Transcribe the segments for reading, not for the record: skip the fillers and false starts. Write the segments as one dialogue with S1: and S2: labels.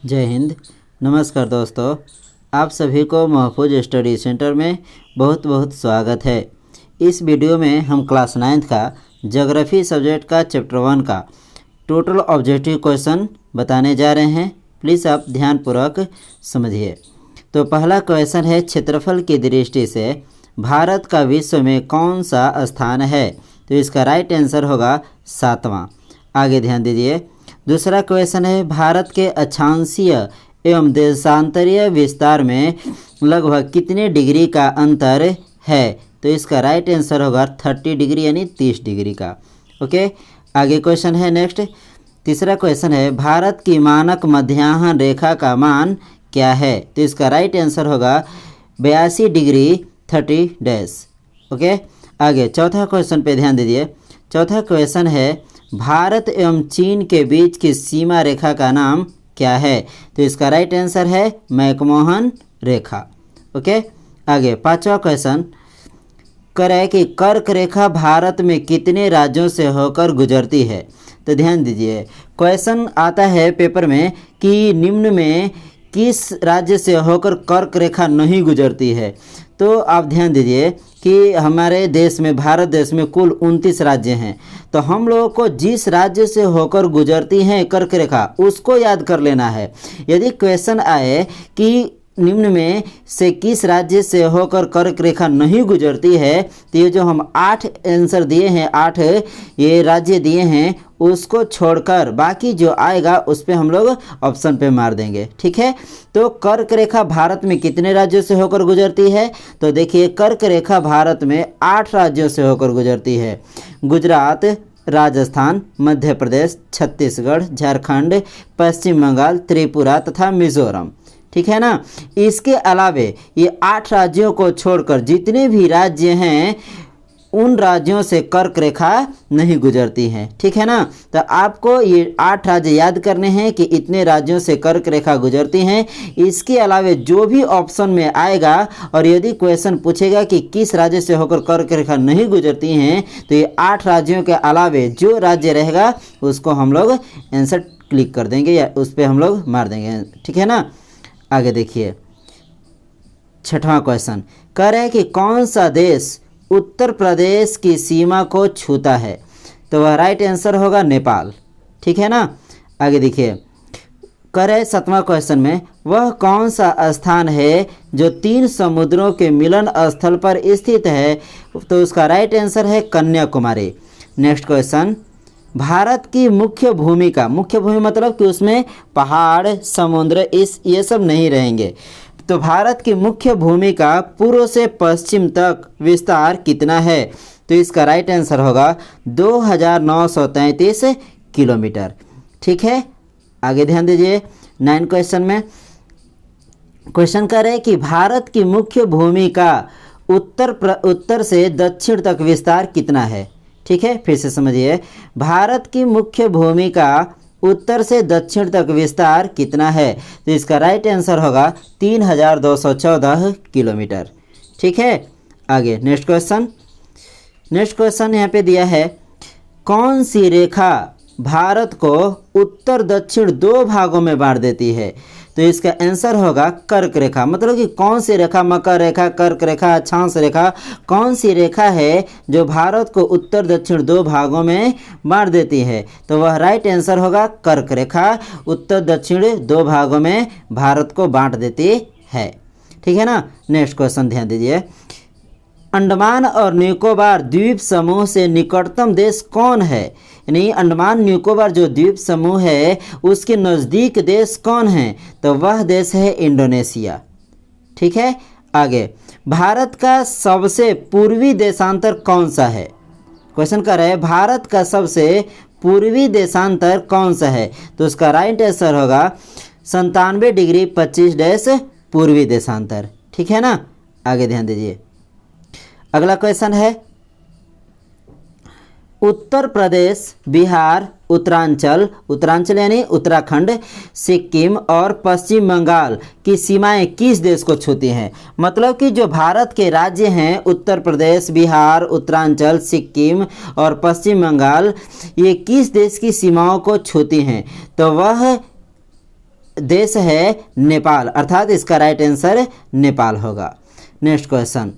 S1: जय हिंद। नमस्कार दोस्तों, आप सभी को महफूज स्टडी सेंटर में बहुत बहुत स्वागत है। इस वीडियो में हम क्लास 9th का ज्योग्राफी सब्जेक्ट का चैप्टर 1 का टोटल ऑब्जेक्टिव क्वेश्चन बताने जा रहे हैं। प्लीज़ आप ध्यानपूर्वक समझिए। तो पहला क्वेश्चन है, क्षेत्रफल की दृष्टि से भारत का विश्व में कौन सा स्थान है? तो इसका राइट आंसर होगा 7वां। आगे ध्यान दीजिए। दूसरा क्वेश्चन है, भारत के अक्षांशीय एवं देशांतरीय विस्तार में लगभग कितने डिग्री का अंतर है? तो इसका राइट आंसर होगा 30 डिग्री यानी 30 डिग्री का। ओके, आगे क्वेश्चन है नेक्स्ट। तीसरा क्वेश्चन है, भारत की मानक मध्याह्न रेखा का मान क्या है? तो इसका राइट आंसर होगा 82 डिग्री 30 डैश। ओके, आगे चौथा क्वेश्चन पे ध्यान दीजिए। चौथा क्वेश्चन है, भारत एवं चीन के बीच की सीमा रेखा का नाम क्या है? तो इसका राइट आंसर है मैकमोहन रेखा। ओके, आगे पांचवा क्वेश्चन करे कि कर्क रेखा भारत में कितने राज्यों से होकर गुजरती है? तो ध्यान दीजिए, क्वेश्चन आता है पेपर में कि निम्न में किस राज्य से होकर कर्क रेखा नहीं गुजरती है। तो आप ध्यान दीजिए कि हमारे देश में, भारत देश में कुल 29 राज्य हैं। तो हम लोगों को जिस राज्य से होकर गुजरती है कर्क रेखा उसको याद कर लेना है। यदि क्वेश्चन आए कि निम्न में से किस राज्य से होकर कर्क रेखा नहीं गुजरती है, तो ये जो हम 8 आंसर दिए हैं, 8 ये राज्य दिए हैं, उसको छोड़कर बाकी जो आएगा उस पे हम लोग ऑप्शन पे मार देंगे। ठीक है, तो कर्क रेखा भारत में कितने राज्यों से होकर गुजरती है? तो देखिए, कर्क रेखा भारत में 8 राज्यों से होकर गुजरती है। गुजरात, राजस्थान, मध्य प्रदेश, छत्तीसगढ़, झारखंड, पश्चिम बंगाल, त्रिपुरा तथा मिजोरम। ठीक है ना। इसके अलावे ये 8 राज्यों को छोड़कर जितने भी राज्य हैं उन राज्यों से कर्क रेखा नहीं गुजरती हैं। ठीक है ना। तो आपको ये 8 राज्य याद करने हैं कि इतने राज्यों से कर्क रेखा गुजरती हैं। इसके अलावे जो भी ऑप्शन में आएगा और यदि क्वेश्चन पूछेगा कि किस राज्य से होकर कर्क रेखा नहीं गुजरती हैं, तो ये 8 राज्यों के अलावे जो राज्य रहेगा उसको हम लोग आंसर क्लिक कर देंगे या उस पर हम लोग मार देंगे। ठीक है ना। आगे देखिए, छठवां क्वेश्चन कह रहे हैं कि कौन सा देश उत्तर प्रदेश की सीमा को छूता है? तो वह राइट आंसर होगा नेपाल। ठीक है ना। आगे देखिए, कह रहे 7वां क्वेश्चन में, वह कौन सा स्थान है जो 3 समुद्रों के मिलन स्थल पर स्थित है? तो उसका राइट आंसर है कन्याकुमारी। नेक्स्ट क्वेश्चन, भारत की मुख्य भूमिका, मुख्य भूमि मतलब कि उसमें पहाड़, समुद्र ये सब नहीं रहेंगे। तो भारत की मुख्य भूमि का पूर्व से पश्चिम तक विस्तार कितना है? तो इसका राइट आंसर होगा 2933 किलोमीटर। ठीक है। आगे ध्यान दीजिए, 9 क्वेश्चन में क्वेश्चन कर रहे हैं कि भारत की मुख्य भूमि का उत्तर से दक्षिण तक विस्तार कितना है? ठीक है, फिर से समझिए, भारत की मुख्य भूमि का उत्तर से दक्षिण तक विस्तार कितना है? तो इसका राइट आंसर होगा 3214 किलोमीटर। ठीक है। आगे नेक्स्ट क्वेश्चन यहाँ पे दिया है, कौन सी रेखा भारत को उत्तर दक्षिण 2 भागों में बांट देती है? तो इसका आंसर होगा कर्क रेखा। मतलब कि कौन सी रेखा, मकर रेखा, कर्क रेखा, अक्षांश रेखा, कौन सी रेखा है जो भारत को उत्तर दक्षिण 2 भागों में बांट देती है? तो वह राइट आंसर होगा कर्क रेखा, उत्तर दक्षिण 2 भागों में भारत को बांट देती है। ठीक है ना। नेक्स्ट क्वेश्चन ध्यान दीजिए, अंडमान और निकोबार द्वीप समूह से निकटतम देश कौन है? यानी अंडमान निकोबार जो द्वीप समूह है उसके नज़दीक देश कौन है? तो वह देश है इंडोनेशिया। ठीक है। आगे, भारत का सबसे पूर्वी देशांतर कौन सा है? क्वेश्चन कर रहे हैं, भारत का सबसे पूर्वी देशांतर कौन सा है? तो उसका राइट आंसर होगा 97 डिग्री 25 डैश पूर्वी देशांतर। ठीक है ना। आगे ध्यान दीजिए, अगला क्वेश्चन है, उत्तर प्रदेश, बिहार, उत्तरांचल यानी उत्तराखंड, सिक्किम और पश्चिम बंगाल की सीमाएं किस देश को छूती हैं? मतलब कि जो भारत के राज्य हैं उत्तर प्रदेश, बिहार, उत्तरांचल, सिक्किम और पश्चिम बंगाल, ये किस देश की सीमाओं को छूती हैं? तो वह देश है नेपाल, अर्थात इसका राइट आंसर नेपाल होगा। नेक्स्ट क्वेश्चन,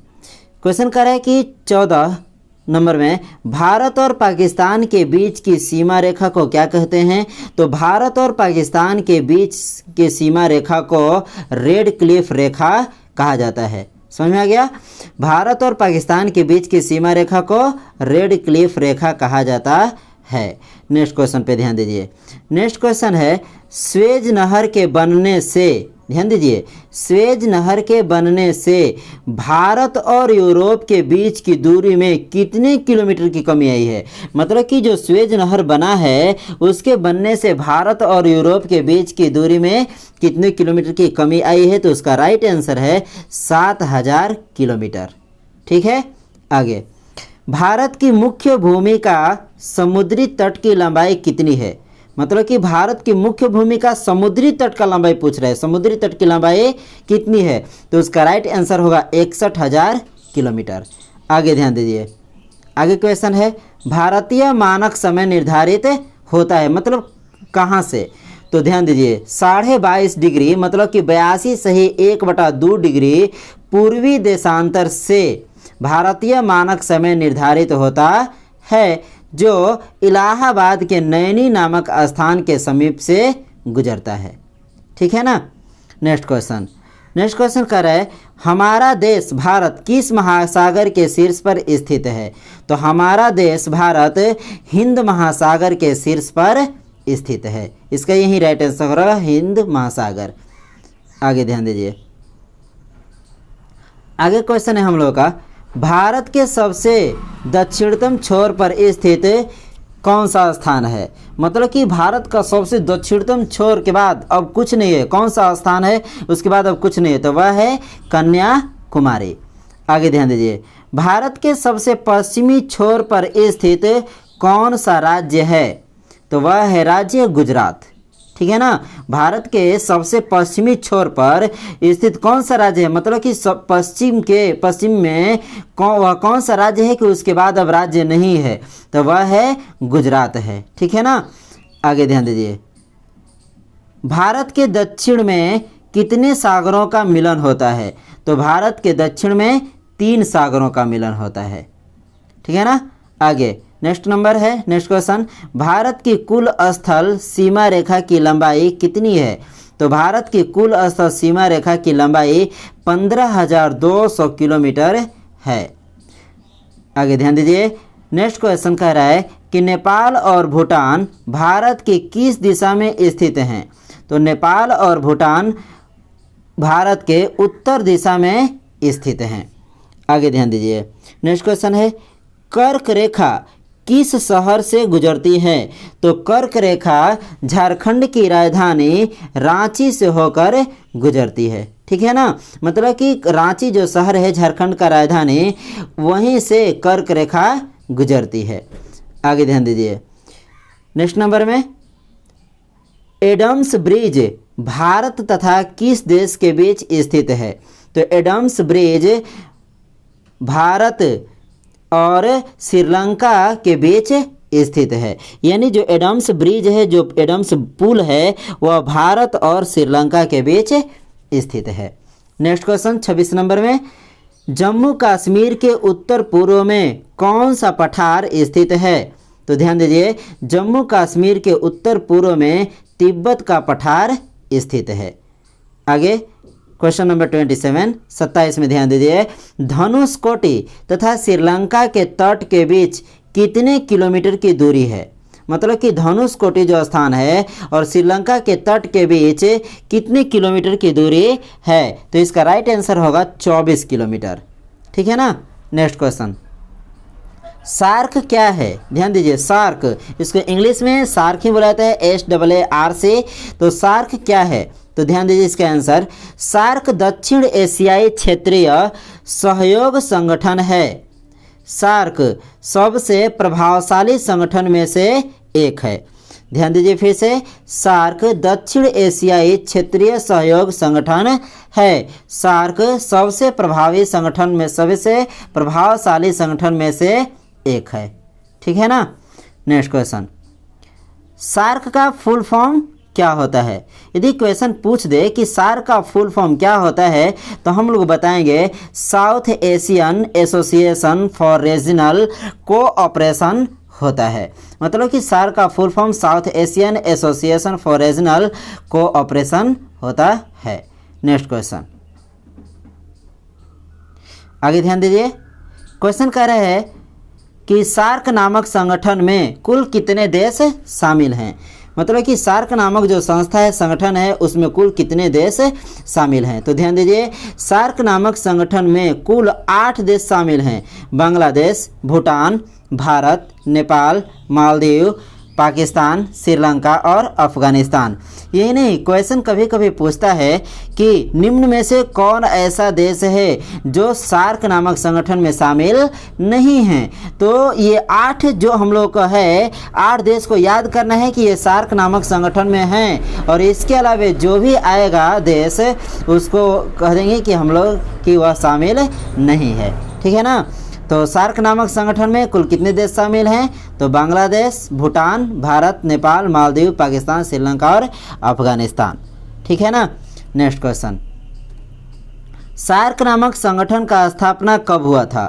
S1: क्वेश्चन कर रहा है कि 14 नंबर में भारत और पाकिस्तान के बीच की सीमा रेखा को क्या कहते हैं? तो भारत और पाकिस्तान के बीच की सीमा रेखा को रेड क्लिफ रेखा कहा जाता है। समझ में आ गया? भारत और पाकिस्तान के बीच की सीमा रेखा को रेड क्लिफ रेखा कहा जाता है। नेक्स्ट क्वेश्चन पे ध्यान दीजिए। नेक्स्ट क्वेश्चन है स्वेज नहर के बनने से, ध्यान दीजिए, स्वेज नहर के बनने से भारत और यूरोप के बीच की दूरी में कितने किलोमीटर की कमी आई है? मतलब कि जो स्वेज नहर बना है उसके बनने से भारत और यूरोप के बीच की दूरी में कितने किलोमीटर की कमी आई है? तो उसका राइट आंसर है 7000 किलोमीटर। ठीक है, आगे, भारत की मुख्य भूमि का समुद्री तट की लंबाई कितनी है? मतलब कि भारत की मुख्य भूमि का समुद्री तट का लंबाई पूछ रहा है, समुद्री तट की लंबाई कितनी है? तो उसका राइट आंसर होगा 61,000 किलोमीटर। आगे ध्यान दीजिए, आगे क्वेश्चन है भारतीय मानक समय निर्धारित होता है, मतलब कहाँ से? तो ध्यान दीजिए 22.5 डिग्री, मतलब कि 82 सही 1/2 डिग्री पूर्वी देशांतर से भारतीय मानक समय निर्धारित होता है, जो इलाहाबाद के नैनी नामक स्थान के समीप से गुजरता है। ठीक है ना? नेक्स्ट क्वेश्चन कर रहा है हमारा देश भारत किस महासागर के शीर्ष पर स्थित है? तो हमारा देश भारत हिंद महासागर के शीर्ष पर स्थित है। इसका यही राइट आंसर होगा हिंद महासागर। आगे ध्यान दीजिए, आगे क्वेश्चन है हम लोग का भारत के सबसे दक्षिणतम छोर पर स्थित कौन सा स्थान है? मतलब कि भारत का सबसे दक्षिणतम छोर के बाद अब कुछ नहीं है, कौन सा स्थान है उसके बाद अब कुछ नहीं है? तो वह है कन्याकुमारी। आगे ध्यान दीजिए, भारत के सबसे पश्चिमी छोर पर स्थित कौन सा राज्य है? तो वह है राज्य गुजरात। ठीक है ना? भारत के सबसे पश्चिमी छोर पर स्थित कौन सा राज्य है? मतलब कि पश्चिम में वह कौन सा राज्य है कि उसके बाद अब राज्य नहीं है? तो वह है गुजरात है। ठीक है ना? आगे ध्यान दीजिए, भारत के दक्षिण में कितने सागरों का मिलन होता है? तो भारत के दक्षिण में 3 सागरों का मिलन होता है। ठीक है ना? आगे नेक्स्ट नंबर है, नेक्स्ट क्वेश्चन, भारत की कुल स्थल सीमा रेखा की लंबाई कितनी है? तो भारत की कुल स्थल सीमा रेखा की लंबाई 15,200 किलोमीटर है। आगे ध्यान दीजिए, नेक्स्ट क्वेश्चन कह रहा है कि नेपाल और भूटान भारत की किस दिशा में स्थित हैं? तो नेपाल और भूटान भारत के उत्तर दिशा में स्थित हैं। आगे ध्यान दीजिए, नेक्स्ट क्वेश्चन है कर्क रेखा किस शहर से गुजरती है? तो कर्क रेखा झारखंड की राजधानी रांची से होकर गुजरती है। ठीक है ना? मतलब कि रांची जो शहर है झारखंड का राजधानी, वहीं से कर्क रेखा गुजरती है। आगे ध्यान दीजिए, नेक्स्ट नंबर में एडम्स ब्रिज भारत तथा किस देश के बीच स्थित है? तो एडम्स ब्रिज भारत और श्रीलंका के बीच स्थित है। यानी जो एडम्स ब्रिज है, जो एडम्स पुल है, वह भारत और श्रीलंका के बीच स्थित है। नेक्स्ट क्वेश्चन 26 नंबर में जम्मू कश्मीर के उत्तर पूर्व में कौन सा पठार स्थित है? तो ध्यान दीजिए, जम्मू कश्मीर के उत्तर पूर्व में तिब्बत का पठार स्थित है। आगे क्वेश्चन नंबर 27 में ध्यान दीजिए, धनुषकोटी तथा श्रीलंका के तट के बीच कितने किलोमीटर की दूरी है? मतलब कि धनुषकोटी जो स्थान है और श्रीलंका के तट के बीच कितने किलोमीटर की दूरी है? तो इसका राइट आंसर होगा 24 किलोमीटर। ठीक है ना? नेक्स्ट क्वेश्चन, सार्क क्या है? ध्यान दीजिए, सार्क, इसको इंग्लिश में सार्क ही बोला जाता है, SARC। तो सार्क क्या है? तो ध्यान दीजिए इसका आंसर, सार्क दक्षिण एशियाई क्षेत्रीय सहयोग संगठन है। सार्क सबसे प्रभावशाली संगठन में से एक है। ध्यान दीजिए फिर से, सार्क दक्षिण एशियाई क्षेत्रीय सहयोग संगठन है। सार्क सबसे प्रभावी संगठन में, सबसे प्रभावशाली संगठन में से एक है। ठीक है ना? नेक्स्ट क्वेश्चन, सार्क का फुल फॉर्म क्या होता है। यदि क्वेश्चन पूछ दे कि सार्क का फुल फॉर्म क्या होता है तो हम लोग बताएंगे south Asian association for regional cooperation होता है। मतलब कि सार्क का full form south Asian association for regional cooperation होता है। नेक्स्ट क्वेश्चन, आगे ध्यान दीजिए। क्वेश्चन कह रहे हैं कि सार्क नामक संगठन में कुल कितने देश शामिल हैं। मतलब कि सार्क नामक जो संस्था है, संगठन है, उसमें कुल कितने देश शामिल हैं। तो ध्यान दीजिए, सार्क नामक संगठन में कुल 8 देश शामिल हैं। बांग्लादेश, भूटान, भारत, नेपाल, मालदीव, पाकिस्तान, श्रीलंका और अफगानिस्तान। यही नहीं, क्वेश्चन कभी कभी पूछता है कि निम्न में से कौन ऐसा देश है जो सार्क नामक संगठन में शामिल नहीं है। तो ये 8 जो हम लोग का है, 8 देश को याद करना है कि ये सार्क नामक संगठन में हैं, और इसके अलावा जो भी आएगा देश उसको कह देंगे कि हम लोग कि वह शामिल नहीं है। ठीक है ना। तो सार्क नामक संगठन में कुल कितने देश शामिल हैं। तो बांग्लादेश, भूटान, भारत, नेपाल, मालदीव, पाकिस्तान, श्रीलंका और अफगानिस्तान। ठीक है ना। नेक्स्ट क्वेश्चन, सार्क नामक संगठन का स्थापना कब हुआ था।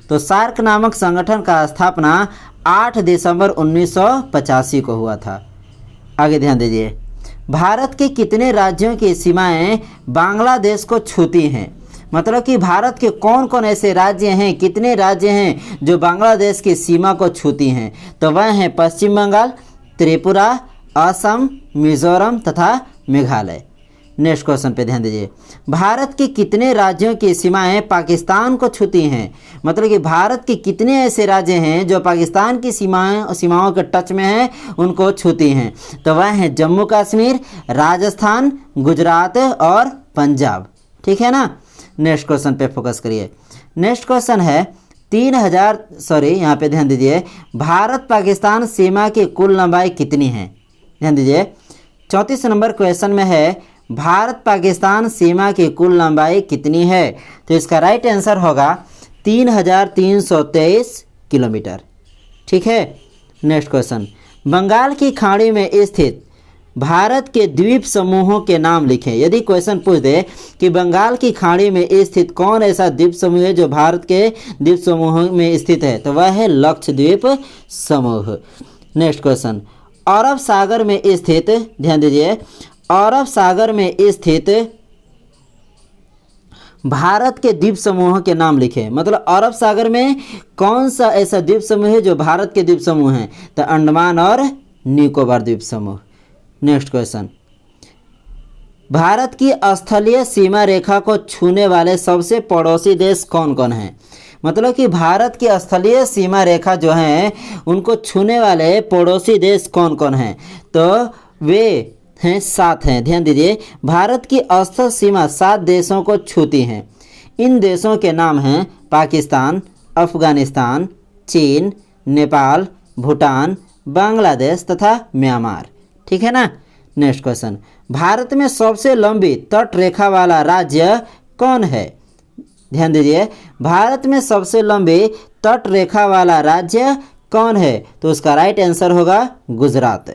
S1: तो सार्क नामक संगठन का स्थापना 8 दिसंबर 1985 को हुआ था। आगे ध्यान दीजिए, भारत के कितने राज्यों की सीमाएं बांग्लादेश को छूती हैं। मतलब कि भारत के कौन कौन ऐसे राज्य हैं, कितने राज्य हैं जो बांग्लादेश की सीमा को छूती हैं। तो वह हैं पश्चिम बंगाल, त्रिपुरा, असम, मिजोरम तथा मेघालय। नेक्स्ट क्वेश्चन पे ध्यान दीजिए, भारत के कितने राज्यों की सीमाएं पाकिस्तान को छूती हैं। मतलब कि भारत के कितने ऐसे राज्य हैं जो पाकिस्तान की सीमाओं के टच में हैं, उनको छूती हैं। तो वह हैं जम्मू कश्मीर, राजस्थान, गुजरात और पंजाब। ठीक है ना। नेक्स्ट क्वेश्चन पे फोकस करिए। नेक्स्ट क्वेश्चन है यहाँ पे ध्यान दीजिए, भारत पाकिस्तान सीमा की कुल लंबाई कितनी है। ध्यान दीजिए, 34 नंबर क्वेश्चन में है भारत पाकिस्तान सीमा की कुल लंबाई कितनी है। तो इसका राइट आंसर होगा 3323 किलोमीटर। ठीक है। नेक्स्ट क्वेश्चन, बंगाल की खाड़ी में स्थित भारत के द्वीप समूहों के नाम लिखें। यदि क्वेश्चन पूछ दे कि बंगाल की खाड़ी में स्थित कौन ऐसा द्वीप समूह है जो भारत के द्वीप समूहों में स्थित है, तो वह है लक्षद्वीप समूह। नेक्स्ट क्वेश्चन, अरब सागर में स्थित, ध्यान दीजिए, अरब सागर में स्थित भारत के द्वीप समूहों के नाम लिखें। मतलब अरब सागर में कौन सा ऐसा द्वीप समूह है जो भारत के द्वीप समूह हैं, तो अंडमान और निकोबार द्वीप समूह। नेक्स्ट क्वेश्चन, भारत की स्थलीय सीमा रेखा को छूने वाले सबसे पड़ोसी देश कौन कौन हैं। मतलब कि भारत की स्थलीय सीमा रेखा जो है उनको छूने वाले पड़ोसी देश कौन कौन हैं, तो वे हैं 7 हैं। ध्यान दीजिए, भारत की स्थल सीमा 7 देशों को छूती हैं। इन देशों के नाम हैं पाकिस्तान, अफगानिस्तान, चीन, नेपाल, भूटान, बांग्लादेश तथा म्यांमार। ठीक है ना। नेक्स्ट क्वेश्चन, भारत में सबसे लंबी तट रेखा वाला राज्य कौन है। ध्यान दीजिए, भारत में सबसे लंबी तट रेखा वाला राज्य कौन है, तो उसका राइट आंसर होगा गुजरात।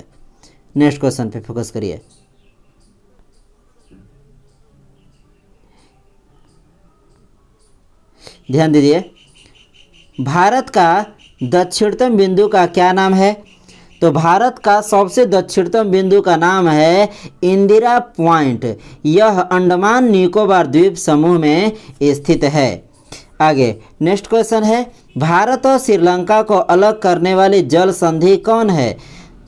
S1: नेक्स्ट क्वेश्चन पे फोकस करिए। ध्यान दीजिए, भारत का दक्षिणतम बिंदु का क्या नाम है। तो भारत का सबसे दक्षिणतम बिंदु का नाम है इंदिरा पॉइंट। यह अंडमान निकोबार द्वीप समूह में स्थित है। आगे नेक्स्ट क्वेश्चन है, भारत और श्रीलंका को अलग करने वाली जल संधि कौन है।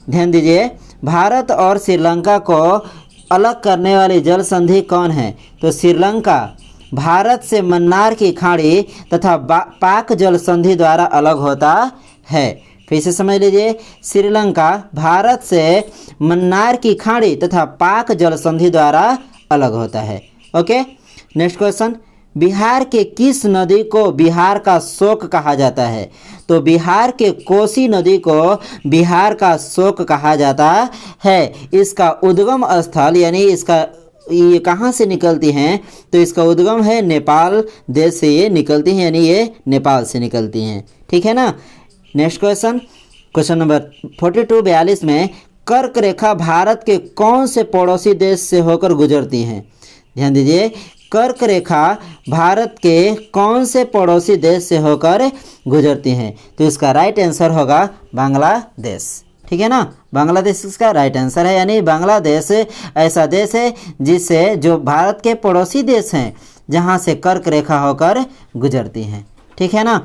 S1: ध्यान दीजिए, भारत और श्रीलंका को अलग करने वाली जल संधि कौन है, तो श्रीलंका भारत से मन्नार की खाड़ी तथा पाक जल संधि द्वारा अलग होता है। फिर से समझ लीजिए, श्रीलंका भारत से मन्नार की खाड़ी तथा पाक जल संधि द्वारा अलग होता है। ओके। नेक्स्ट क्वेश्चन, बिहार के किस नदी को बिहार का शोक कहा जाता है। तो बिहार के कोसी नदी को बिहार का शोक कहा जाता है। इसका उद्गम स्थल यानी ये कहाँ से निकलती हैं, तो इसका उद्गम है नेपाल देश से ये निकलती हैं, यानी ये नेपाल से निकलती हैं। ठीक है ना। नेक्स्ट क्वेश्चन, क्वेश्चन नंबर 42 में कर्क रेखा भारत के कौन से पड़ोसी देश से होकर गुजरती हैं? ध्यान दीजिए, कर्क रेखा भारत के कौन से पड़ोसी देश से होकर गुजरती हैं? तो इसका राइट आंसर होगा बांग्लादेश। ठीक है ना, बांग्लादेश इसका राइट आंसर है। यानी बांग्लादेश ऐसा देश है जिससे जो भारत के पड़ोसी देश हैं जहां से कर्क रेखा होकर गुजरती हैं। ठीक है ना,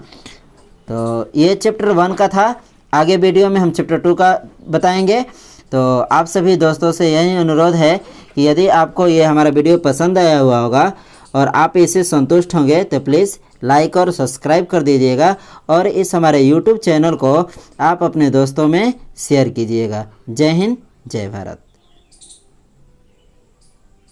S1: तो ये चैप्टर 1 का था। आगे वीडियो में हम चैप्टर 2 का बताएंगे। तो आप सभी दोस्तों से यही अनुरोध है कि यदि आपको ये हमारा वीडियो पसंद आया हुआ होगा और आप इससे संतुष्ट होंगे तो प्लीज़ लाइक और सब्सक्राइब कर दीजिएगा और इस हमारे यूट्यूब चैनल को आप अपने दोस्तों में शेयर कीजिएगा। जय हिंद, जय भारत।